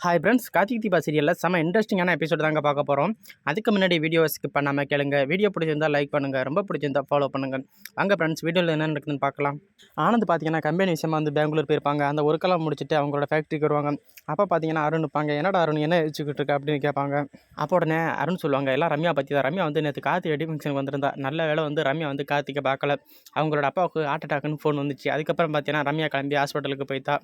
Hi friends, Karthik Deepa சீரியலில் செம்ம இன்ட்ரெஸ்டிங்கான எபிசோடு தாங்க பார்க்க போகிறோம். அதுக்கு முன்னாடி வீடியோ ஸ்கிப் பண்ணாமல் கேளுங்க. வீடியோ பிடிச்சிருந்தால் லைக் பண்ணுங்கள், ரொம்ப பிடிச்சிருந்தால் ஃபாலோ பண்ணுங்கள். வாங்க ஃப்ரெண்ட்ஸ், வீடியோவில் என்ன நடக்குதுன்னு பார்க்கலாம். ஆனந்த் பார்த்தீங்கன்னா கம்பெனி விஷயமா வந்து பெங்களூர் போயிருப்பாங்க. அந்த ஒர்க்கெல்லாம் முடிச்சுட்டு அவங்களோட ஃபேக்ட்ரிக்கு வருவாங்க. அப்போ பார்த்தீங்கன்னா அருண் இருப்பாங்க. என்னடா அருண் என்ன வச்சுக்கிட்டு இருக்க அப்படின்னு கேட்பாங்க. அப்போ உடனே அருண் சொல்லுவாங்க, எல்லாம் ரம்யா பற்றி தான். ரம்யா வந்து நேற்று கார்த்திக் வெட்டிங் ஃபங்க்ஷனுக்கு வந்திருந்தா. நல்ல வேலை வந்து ரம்யா வந்து கார்த்திகை பார்க்கல. அவங்களோட அப்பாவுக்கு ஹார்ட் அட்டாக்னு ஃபோன் வந்துச்சு. அதுக்கப்புறம் பார்த்தீங்கன்னா ரம்யா கிளம்பி ஹாஸ்பிட்டலுக்கு போய்த்தா.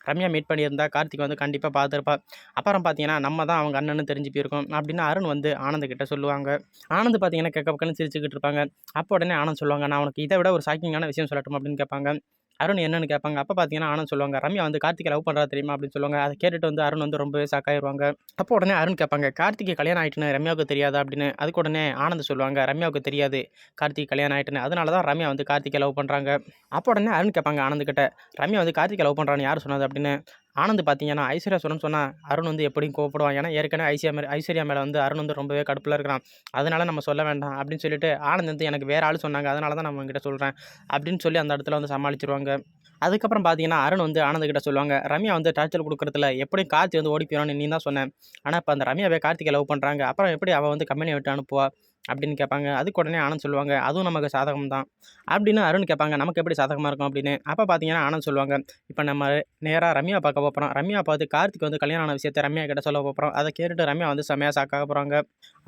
ரம்யா மீட் பண்ணியிருந்தா கார்த்திக் வந்து கண்டிப்பாக பார்த்துருப்பா. அப்புறம் பார்த்தீங்கன்னா நம்ம தான் அவங்க அண்ணன்னு தெரிஞ்சு போயிருக்கோம் அப்படின்னு அருண் வந்து ஆனந்த் கிட்ட சொல்லுவாங்க. ஆனந்த் பார்த்தீங்கன்னா கேட்க பக்கம்னு சிரிச்சுக்கிட்டு இருப்பாங்க. அப்போ உடனே ஆனந்த் சொல்லுவாங்க, நான் உனக்கு இதை விட ஒரு ஷாக்கிங்கான விஷயம் சொல்லட்டும் அப்படின்னு கேட்பாங்க. அருண் என்னன்னு கேட்பாங்க. அப்போ பார்த்தீங்கன்னா ஆனந்த் சொல்லுவாங்க, ரம்யா வந்து கார்த்திகை லவ் பண்ணுறா தெரியுமா அப்படின்னு சொல்லுவாங்க. அதை கேட்டுட்டு வந்து அருண் வந்து ரொம்பவே ஷாக் ஆயிடுவாங்க. அப்போ உடனே அருண் கேட்பாங்க, கார்த்திகை கல்யாணம் ஆயிட்டுன்னு ரம்யாவுக்கு தெரியாதா அப்படின்னு. அதுக்கு உடனே ஆனந்த் சொல்லுவாங்க, ரம்யாவுக்கு தெரியாது கார்த்திகை கல்யாணம் ஆயிட்டுன்னு, அதனால தான் ரம்யா வந்து கார்த்திகை லவ் பண்ணுறாங்க. அப்போ உடனே அருண் கேட்பாங்க ஆனந்த் கிட்ட, ரம்யா வந்து கார்த்திகை லவ் பண்ணுறான்னு யார் சொன்னது அப்படின்னு. ஆனந்த் பார்த்தீங்கன்னா ஐஸ்வர்யா சொன்னு சொன்னால் அருண் வந்து எப்படியும் கோவப்படுவான். ஏன்னா ஏற்கனவே ஐஸ்வர்யா மேலே வந்து அருண் வந்து ரொம்பவே கடுப்பில் இருக்கிறான். அதனால நம்ம சொல்ல வேண்டாம் அப்படின்னு சொல்லிட்டு ஆனந்த் வந்து எனக்கு வேறு ஆள் சொன்னாங்க, அதனால தான் நான் உங்ககிட்ட சொல்கிறேன் அப்படின்னு சொல்லி அந்த இடத்துல வந்து சமாளிச்சிருவாங்க. அதுக்கப்புறம் பார்த்தீங்கன்னா அருண் வந்து ஆனந்த் கிட்ட சொல்லுவாங்க, ரம்யா வந்து டார்ச்சர் கொடுக்குறதுல எப்படியும் கார்த்தி வந்து ஓடி போயிடுவான்னு நீ தான் சொன்னேன். ஆனால் இப்போ அந்த ரம்யாவே கார்த்திகை லவ் பண்ணுறாங்க, அப்புறம் எப்படி அவள் வந்து கம்பெனியை விட்டு அனுப்புவா அப்படின்னு கேட்பாங்க. அதுக்கு உடனே ஆனந்த் சொல்லுவாங்க, அதுவும் நமக்கு சாதகம் தான் அப்படின்னு அருண் கேட்பாங்க. நமக்கு எப்படி சாதகமாக இருக்கும் அப்படின்னு. அப்போ பார்த்தீங்கன்னா ஆனந்த் சொல்லுவாங்க, இப்போ நம்ம நேராக ரம்யா பார்க்க போகிறோம். ரம்யா பார்த்து கார்த்திக் வந்து கல்யாணம் ஆன விஷயத்தை ரம்யா கிட்ட சொல்ல போகிறோம். அதை கேட்டுட்டு ரம்யா வந்து செமையாக ஷாக்காக போகிறாங்க.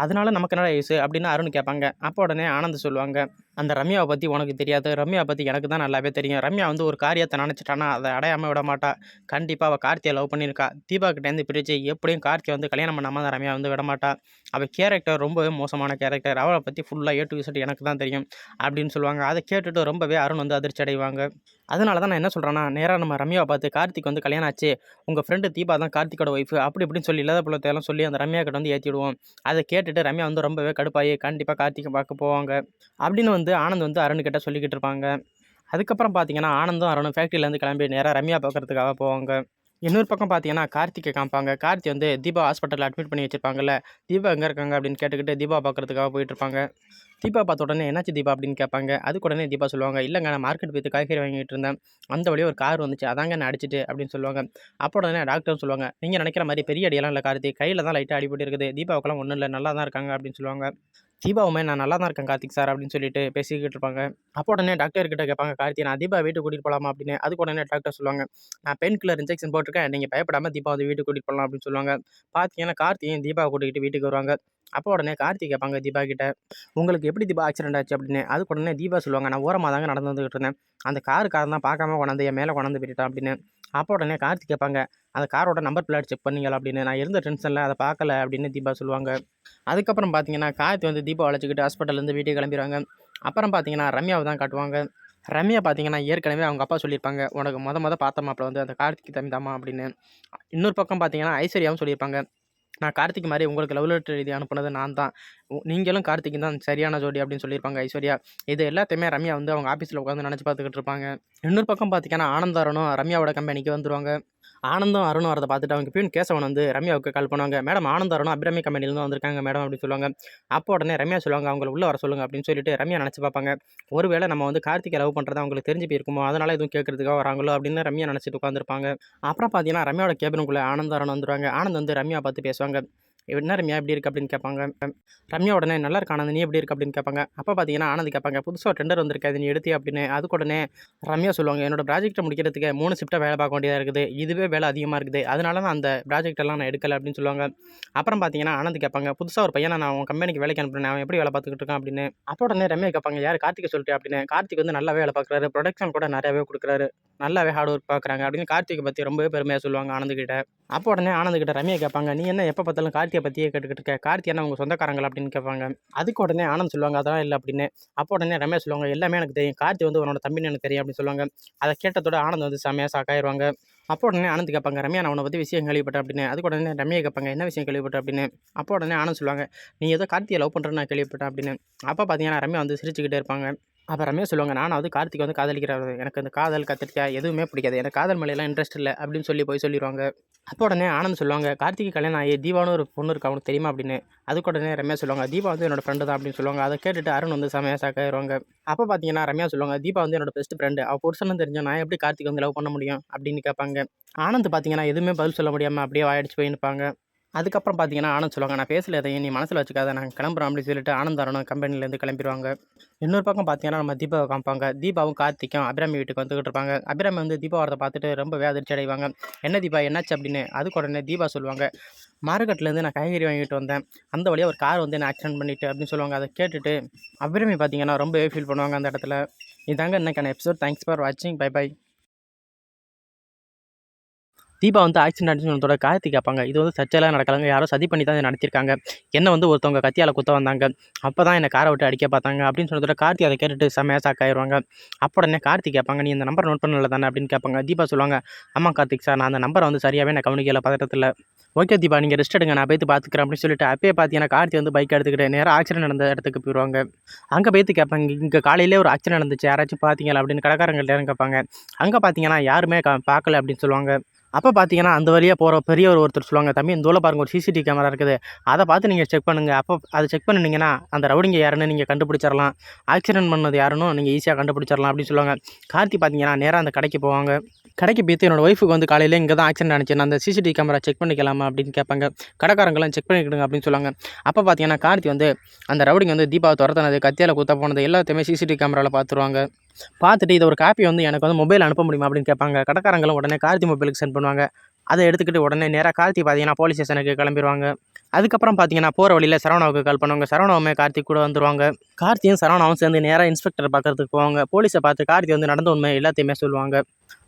அதனால நமக்கு என்னடா யூஸ் அப்படின்னு அருண் கேட்பாங்க. அப்போ உடனே ஆனந்த் சொல்லுவாங்க, அந்த ரம்யாவை பற்றி உனக்கு தெரியாது, ரம்யாவை பற்றி எனக்கு தான் நல்லாவே தெரியும். ரம்யா வந்து ஒரு காரியத்தை நினச்சிட்டானா அதை அடையாமல் விட மாட்டா. கண்டிப்பாக அவள் கார்த்தியை லவ் பண்ணியிருக்கா. தீபா கிட்டேருந்து பிரித்து எப்படியும் கார்த்தியை வந்து கல்யாணம் பண்ணாமல் அந்த ரம்யா வந்து விட மாட்டா. அவள் கேரக்டர் ரொம்பவே மோசமான கேரக்டர். அவளை பற்றி ஃபுல்லாக ஏ டு இசட் எனக்கு தான் தெரியும் அப்படின்னு சொல்லுவாங்க. அதை கேட்டுட்டு ரொம்பவே அருண் வந்து அதிர்ச்சி அடைவாங்க. அதனால தான் நான் என்ன சொல்கிறேன்னா, நேராக நம்ம ரம்யாவை பார்த்து கார்த்திக் வந்து கல்யாணம் ஆச்சு, உங்கள் ஃப்ரெண்டு தீபா தான் கார்த்திகோட ஒய்ஃபு அப்படி இப்படின்னு சொல்லி இல்லாத புள்ளத்தையெல்லாம் சொல்லி அந்த ரம்யா கிட்ட வந்து ஏற்றி விடுவோம். அதை கேட்டுட்டு ரம்யா வந்து ரொம்பவே கடுப்பாகி கண்டிப்பாக கார்த்திகை பார்க்க போவாங்க அப்படின்னு வந்து ஆனந்த் வந்து அருண் கிட்ட சொல்லிக்கிட்டு இருப்பாங்க. அதுக்கப்புறம் பார்த்தீங்கன்னா ஆனந்தும் அருணும் ஃபேக்ட்ரியிலேருந்து கிளம்பி நேராக ரம்யா பார்க்கறதுக்காக போவாங்க. இன்னொரு பக்கம் பார்த்தீங்கன்னா கார்த்திகை காமிப்பாங்க. கார்த்தி வந்து தீபா ஹாஸ்பிட்டலில் அட்மிட் பண்ணி வச்சிருப்பாங்கல்ல, தீபா எங்கே இருக்காங்க அப்படின்னு கேட்டுக்கிட்டு தீபா பார்க்கறதுக்காக போயிட்டுருப்பாங்க. தீபா பார்த்த உடனே என்னாச்சு தீபா அப்படின்னு கேட்பாங்க. அதுக்கு உடனே தீபா சொல்லுவாங்க, இல்லைங்க நான் மார்க்கெட் போய்ட்டு காய்கறி வாங்கிட்டு இருந்தேன், அந்த வழியாக ஒரு கார் வந்துச்சு, அதாங்க நான் அடிச்சிட்டு அப்படின்னு சொல்லுவாங்க. அப்போ உடனே டாக்டர் சொல்லுவாங்க, நீங்கள் நினைக்கிற மாதிரி பெரிய அடியெல்லாம் இல்லை கார்த்தி, கையில் தான் லைட்டாக அடிபட்டு இருக்குது, தீபாவுக்கெல்லாம் ஒன்றும் இல்லை, நல்லா தான் இருக்காங்க அப்படின்னு சொல்லுவாங்க. தீபாவுமே நான் நல்லா தான் இருக்கேன் கார்த்திக் சார் அப்படின்னு சொல்லிட்டு பேசிக்கிட்டு இருப்பாங்க. அப்போ உடனே டாக்டர் கிட்ட கேட்பாங்க கார்த்தி, நான் தீபா வீட்டுக்கு கூட்டிகிட்டு போகலாமா அப்படின்னு. அதுக்கு உடனே டாக்டர் சொல்லுவாங்க, நான் பெயின் கில்லர் இன்ஜெக்ஷன் போட்டிருக்கேன், நீங்கள் பயப்படாமல் தீபா வந்து வீட்டுக்கு கூட்டிகிட்டு போகலாம் அப்படின்னு சொல்லுவாங்க. பார்த்தீங்கன்னா கார்த்தியும் தீபாவை கூட்டிகிட்டு வீட்டுக்கு வருவாங்க. அப்போ உடனே கார்த்தி கேட்பாங்க தீபா கிட்ட, உங்களுக்கு எப்படி தீபா ஆக்சிடென்ட் ஆச்சு அப்படின்னு. அதுக்கு உடனே தீபா சொல்லுவாங்க, நான் ஓரமாக தாங்க நடந்து வந்துகிட்டு இருந்தேன், அந்த காருக்காரன் தான் பார்க்காம கொண்டாந்து என் மேலே கொண்டாந்து விட்டுட்டான் அப்படின்னு. அப்போ உடனே கார்த்தி கேட்பாங்க, அந்த காரோட நம்பர் பிளேட் செக் பண்ணீங்களா அப்படின்னு. நான் இருந்த டென்ஷனில் அதை பார்க்கல அப்படின்னு தீபா சொல்லுவாங்க. அதுக்கப்புறம் பார்த்தீங்கன்னா கார்த்தி வந்து தீபா அழைச்சிக்கிட்டு ஹாஸ்பிட்டல்லேருந்து வீட்டுக்கு கிளம்பிடுவாங்க. அப்புறம் பார்த்தீங்கன்னா ரம்யாவை தான் காட்டுவாங்க. ரம்யா பார்த்தீங்கன்னா ஏற்கனவே அவங்க அப்பா சொல்லியிருப்பாங்க, உனக்கு பார்த்த மாப்பிள வந்து அந்த கார்த்திக் தம்பி தாம்மா அப்படின்னு. இன்னொரு பக்கம் பார்த்தீங்கன்னா ஐஸ்வர்யாவும் சொல்லியிருப்பாங்க, நான் கார்த்திக் மாதிரி உங்களுக்கு லவ் லெட்டர் எழுதி அனுப்புனது நான் தான், நீங்களும் கார்த்திக்கும் தான் சரியான ஜோடி அப்படின்னு சொல்லியிருப்பாங்க ஐஸ்வர்யா. இது எல்லாத்தையுமே ரம்யா வந்து அவங்க ஆஃபீஸில் உட்காந்து நினச்சி பார்த்துக்கிட்டு இருப்பாங்க. இன்னொரு பக்கம் பார்த்தீங்கன்னா ஆனந்தாரனும் ரம்யாவோட கம்பெனிக்கு வந்துருவாங்க. ஆனந்தும் அருணும் வரதை பார்த்துட்டு அவங்க பியூன் கேசவன் வந்து ரம்யாவுக்கு கால் பண்ணுவாங்க. மேடம் ஆனந்த் அருணும் அபிராமி கம்பெனிலேருந்து வந்திருக்காங்க மேடம் அப்படின்னு சொல்லுவாங்க. அப்போ உடனே ரம்யா சொல்லுவாங்க, அவங்கள உள்ளே வர சொல்லுங்க அப்படின்னு சொல்லிட்டு ரம்யா நினச்சி பார்ப்பாங்க. ஒருவேளை நம்ம வந்து கார்த்திகை லவ் பண்ணுறது அவங்களுக்கு தெரிஞ்சு போயிருக்குமோ, அதனால எதுவும் கேட்கறதுக்காக வராங்களோ அப்படின்னு ரம்யா நினச்சிட்டு உட்காந்துருப்பாங்க. அப்புறம் பார்த்தீங்கன்னா ரம்யாவோட கேபினுக்குள்ளே ஆனந்த் அருண் வந்துருவாங்க. ஆனந்த் வந்து ரம்யா பார்த்து பேசுவாங்க. என்ன ரம்யா எப்படி இருக்குது அப்படின்னு கேட்பாங்க. ரம்யா உடனே நல்லா இருக்க ஆனந்த், நீ எப்படி இருக்கு அப்படின்னு கேட்பாங்க. அப்போ பார்த்தீங்கன்னா ஆனந்த் கேட்பாங்க, புதுசாக டெண்டர் வந்திருக்கு அது நீ எடுத்தியா அப்படின்னு. அதுக்கு உடனே ரம்யா சொல்லுவாங்க, என்னோட ப்ராஜெக்ட்டை முடிக்கிறதுக்கு 3 ஷிஃப்ட்டாக வேலை பார்க்க வேண்டியதாக இருக்குது, இதுவே வேலை அதிகமாக இருக்குது, அதனால நான் அந்த ப்ராஜெக்டெல்லாம் நான் எடுக்கலை அப்படின்னு சொல்லுவாங்க. அப்புறம் பார்த்தீங்கன்னா ஆனந்த் கேட்பாங்க, புதுசாக ஒரு பையனை நான் உன் கம்பெனிக்கு வேலைக்கு அனுப்புறேன், அவன் எப்படி வேலை பார்த்துக்கிட்டு இருக்கான் அப்படின்னு. அப்போ உடனே ரம்யா கேட்பாங்க, யார் கார்த்திகை சொல்லிட்டு அப்படின்னு. கார்த்திக் வந்து நல்லாவே வேலை பார்க்குறாரு, ப்ரொடக்ஷன் கூட நிறையாவே கொடுக்குறாரு, நல்லாவே ஹார்ட் ஒர்க் பார்க்குறாங்க அப்படின்னு கார்த்திகை பற்றி ரொம்பவே பெருமையாக சொல்லுவாங்க ஆனந்த் கிட்ட. அப்போ உடனே ஆனந்த் கிட்ட ரம்யா கேட்பாங்க, நீ என்ன எப்போ பார்த்தாலும் கார்த்தியை பற்றியே கேட்டுக்கிட்டு இருக்க, கார்த்தி என்ன உங்கள் சொந்தக்காரங்களா அப்படின்னு கேட்பாங்க. அதுக்கு உடனே ஆனந்த் சொல்லுவாங்க, அதெல்லாம் இல்லை அப்படின்னு. அப்போ உடனே ரம்யா சொல்லுவாங்க, எல்லாமே எனக்கு தெரியும், கார்த்தி வந்து உன்னோட தம்பின்னு எனக்கு தெரியும் அப்படின்னு சொல்லுவாங்க. அதை கேட்டதோட ஆனந்த் வந்து செமையாக ஷாக்காயிருவாங்க. அப்போ உடனே ஆனந்த் கேட்பாங்க, ரம்யா நான் உன்னை பற்றி விஷயம் கேள்விப்பட்டேன் அப்படின்னு. அதுக்கு உடனே ரம்யா கேட்பாங்க, என்ன விஷயம் கேள்விப்பட்டேன் அப்படின்னு. அப்போ உடனே ஆனந்த் சொல்லுவாங்க, நீ ஏதோ கார்த்தியை லவ் பண்ணுறேன்னு நான் கேள்விப்பட்டேன் அப்படின்னு. அப்போ பார்த்தீங்கன்னா ரம்யா வந்து சிரிச்சுக்கிட்டே இருப்பாங்க. அப்போ ரம்யா சொல்லுவாங்க, நான் வந்து கார்த்திக் வந்து காதலிக்கிறவர். எனக்கு இந்த காதல், கத்திரிக்காய் எதுவுமே பிடிக்காது. எனக்கு காதல் மேலலாம் இன்ட்ரெஸ்ட் இல்ல அப்படின்னு சொல்லி போய் சொல்லிருவாங்க. அப்போ உடனே ஆனந்த் சொல்லுவாங்க, கார்த்திக்கு கல்யாணம் ஆகி தீபான்னு ஒரு பொண்ணு இருக்கா உனக்கு தெரியுமா அப்படின்னு. அதுக்கு உடனே ரம்யா சொல்லுவாங்க, தீபா வந்து என்னோட ஃப்ரெண்டு தான் அப்படின்னு சொல்லுவாங்க. அதை கேட்டுட்டு அருண் வந்து செமையா ஷாக் ஆயிருவாங்க. அப்போ பார்த்தீங்கன்னா ரம்யா சொல்லுவாங்க, தீபா வந்து என்னோட பெஸ்ட் ஃப்ரெண்டு. அவள் புருஷன்னு தெரிஞ்சா நான் எப்படி கார்த்திக் வந்து லவ் பண்ண முடியும் அப்படின்னு கேட்பாங்க. ஆனந்த் பார்த்தீங்கன்னா எதுவுமே பதில் சொல்ல முடியாமல் அப்படியே வாயடிச்சு போய் நிற்பாங்க. அதுக்கப்புறம் பார்த்தீங்கன்னா ஆனந்த் சொல்லுவாங்க, நான் பேசல எதையும் நீ மனசில் வச்சுக்காத, நான் கிளம்புறேன் அப்படின்னு சொல்லிட்டு ஆனந்த் அருணும் கம்பெனிலேருந்து கிளம்பிடுவாங்க. இன்னொரு பக்கம் பார்த்தீங்கன்னா நம்ம தீபாவை காமிப்பாங்க. தீபாவும் கார்த்திக்கும் அபிராமி வீட்டுக்கு வந்துகிட்டு இருப்பாங்க. அபிராமி வந்து தீபா வரதை பார்த்துட்டு ரொம்பவே அதிர்ச்சி அடைவாங்க. என்ன தீபா என்னாச்சு அப்படின்னு. அதுக்கு உடனே தீபா சொல்லுவாங்க, மார்க்கெட்லேருந்து நான் காய்கறி வாங்கிட்டு வந்தேன். அந்த வழியாக ஒரு கார் வந்து என்ன ஆக்சிடென்ட் பண்ணிட்டு அப்படின்னு சொல்லுவாங்க. அதை கேட்டுட்டு அபிராமி பார்த்தீங்கன்னா ரொம்பவே ஃபீல் பண்ணுவாங்க அந்த இடத்துல. இதாங்க இன்னைக்கான எபிசோட். தேங்க்ஸ் ஃபார் வாட்சிங். Bye bye. தீபா வந்து ஆக்சிடென்ட் ஆச்சுன்னு சொன்னதோட கார்த்தி கேட்பாங்க, இது வந்து சர்ச்சைலாம் நடக்கலங்க, யாரோ சதி பண்ணி தான் இதை நடத்தியிருக்காங்க. என்ன வந்து ஒருத்தவங்க கத்தியால் குத்த வந்தாங்க. அப்போ தான் என்னை காரை விட்டு அடிக்க பார்த்தாங்க அப்படின்னு சொன்னதோட கார்த்தி அதை கேட்டுட்டு செம்மையாக ஷாக் ஆயிடுவாங்க. அப்போ உடனே கார்த்தி கேட்பாங்க, நீ இந்த நம்பர் நோட் பண்ணல தானே அப்படின்னு கேட்பாங்க. தீபா சொல்லுவாங்க, ஆமாம் கார்த்திக் சார், நான் அந்த நம்பரை வந்து சரியாகவே நான் கவனிக்கல பதட்டத்தில். ஓகே தீபா, நீங்கள் ரெஸ்ட் எடுங்க, நான் போய்த்து பார்த்துக்கிறேன் அப்படின்னு சொல்லிட்டு அப்பயே பார்த்தீங்கன்னா கார்த்தி வந்து பைக் எடுத்துக்கிட்டு நேராக ஆக்சிடென்ட் நடந்த இடத்துக்கு போயிடுவாங்க. அங்கே போய்த்து கேட்பாங்க, இங்கே காலையிலே ஒரு ஆக்சிடென்ட் நடந்துச்சு, யாராச்சும் பார்த்தீங்களா அப்படின்னு கடைக்காரங்கள்ட்ட கேட்பாங்க. அங்கே பார்த்தீங்கன்னா யாருமே பார்க்கல அப்படின்னு சொல்லுவாங்க. அப்போ பார்த்தீங்கன்னா அந்த வழியாக போகிற பெரியவர் ஒருத்தர் சொல்லுவாங்க, தம்பி இந்த ஊரில் பாருங்கள் ஒரு சிசிடிவி கேமரா இருக்குது, அதை பார்த்து நீங்கள் செக் பண்ணுங்கள். அப்போ அதை செக் பண்ணினீங்கன்னா அந்த ரவுடிங்க யாருன்னு நீங்கள் கண்டுபிடிச்சிடலாம், ஆக்சிடென்ட் பண்ணது யாருன்னு நீங்கள் ஈஸியாக கண்டுபிடிச்சிடலாம் அப்படின்னு சொல்லுவாங்க. கார்த்தி பார்த்தீங்கன்னா நேராக அந்த கடைக்கு போவாங்க. கடைக்கு போய்த்து என்னோட ஒய்ஃபுக்கு வந்து காலையில் இங்கே தான் ஆக்சிடென்ட் ஆனிச்சு, நான் அந்த சிசிடிவி கேமரா செக் பண்ணிக்கலாமா அப்படின்னு கேட்பாங்க. கடைக்காரங்களாம் செக் பண்ணிக்கிடுங்க அப்படின்னு சொல்லுவாங்க. அப்போ பார்த்தீங்கன்னா கார்த்தி வந்து அந்த ரவுடிங்க வந்து தீபாவை துரத்துனது, கத்தியால் குத்த போனது எல்லாத்தையுமே சிசிடிவி கேமராவில் பார்த்துருவாங்க. பார்த்துட்டு இதை ஒரு காப்பி வந்து எனக்கு வந்து மொபைல் அனுப்ப முடியுமா அப்படின்னு கேட்பாங்க. கடைக்காரங்களும் உடனே கார்த்தி மொபைலுக்கு சென்ட் பண்ணுவாங்க. அதை எடுத்துக்கிட்டு உடனே நேராக கார்த்தி பார்த்தீங்கன்னா போலீஸ் ஸ்டேஷனுக்கு கிளம்பிடுவாங்க. அதுக்கப்புறம் பார்த்தீங்கன்னா போகிற வழியில் சரவணாவுக்கு கால் பண்ணுவாங்க. சரவணாவுமே கார்த்திக் கூட வந்துருவாங்க. கார்த்தியும் சரவணாவும் சேர்ந்து நேராக இன்ஸ்பெக்டரை பார்க்கறதுக்கு போவாங்க. போலீஸை பார்த்து கார்த்தி வந்து நடந்த உண்மை எல்லாத்தையுமே சொல்லுவாங்க.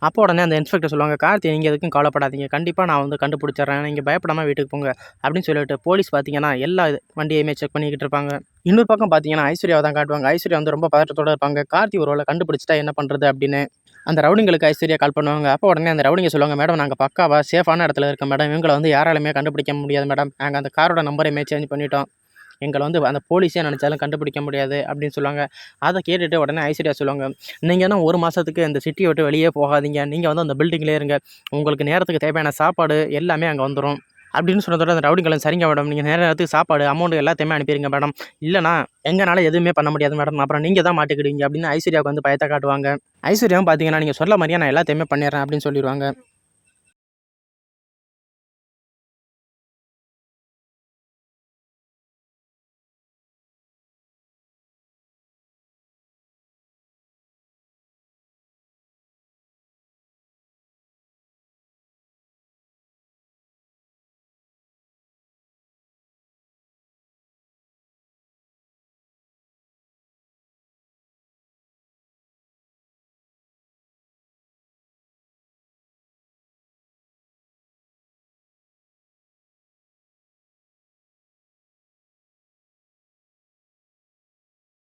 அப்போ உடனே அந்த இன்ஸ்பெக்டர் சொல்லுவாங்க, கார்த்தி நீங்கள் எதுக்கும் கவலைப்படாதீங்க, கண்டிப்பாக நான் வந்து கண்டுபிடிச்சிட்றேன், நீங்கள் பயப்படாமல் வீட்டுக்கு போங்க அப்படின்னு சொல்லிட்டு போலீஸ் பார்த்தீங்கன்னா எல்லா வண்டியுமே செக் பண்ணிக்கிட்டு இருப்பாங்க. இன்னொரு பக்கம் பார்த்தீங்கன்னா ஐஸ்வர்யாவை தான் காட்டுவாங்க. ஐஸ்வர்யா வந்து ரொம்ப பதட்டத்தோடு இருப்பாங்க. கார்த்தி ஒரு வேளை கண்டுபிடிச்சிட்டா என்ன பண்ணுறது அப்படின்னு அந்த ரவுடிங்களுக்கு ஐஸ்வர்யா கால் பண்ணுவாங்க. அப்போ உடனே அந்த ரவுடிங்க சொல்லுவாங்க, மேடம் நாங்கள் பக்காவாக சேஃபான இடத்துல இருக்கோம் மேடம், இவங்களை வந்து யாராலுமே கண்டுபிடிக்க முடியாது மேடம், நாங்கள் அந்த காரோட நம்பரையுமே சேஞ்ச் பண்ணிட்டோம், எங்களை வந்து அந்த போலீஸே நினச்சாலும் கண்டுபிடிக்க முடியாது அப்படின்னு சொல்லுவாங்க. அதை கேட்டுட்டு உடனே ஐஸ்வர்யா சொல்லுவாங்க, நீங்கள் என்ன ஒரு மாதத்துக்கு இந்த சிட்டியை விட்டு வெளியே போகாதீங்க, நீங்கள் வந்து அந்த பில்டிங்லேயே இருங்க, உங்களுக்கு நேரத்துக்கு தேவையான சாப்பாடு எல்லாமே அங்கே வந்துடும் அப்படின்னு சொன்னதோட அந்த ரவுடிங்களும், சரிங்க மேடம், நீங்கள் நேரத்துக்கு சாப்பாடு அமௌண்ட் எல்லாத்தையுமே அனுப்பிடுங்க மேடம், இல்லைனா எங்களால் எதுவுமே பண்ண முடியாது மேடம், அப்புறம் நீங்கள் தான் மாட்டிக்கிடுவீங்க அப்படின்னு ஐஸ்வர்யாவுக்கு வந்து பயத்தை காட்டுவாங்க. ஐஸ்வர்யாவும் பார்த்தீங்கன்னா நீங்கள் சொல்ல மாதிரியே நான் எல்லாத்தையுமே பண்ணிடுறேன் அப்படின்னு சொல்லிடுவாங்க.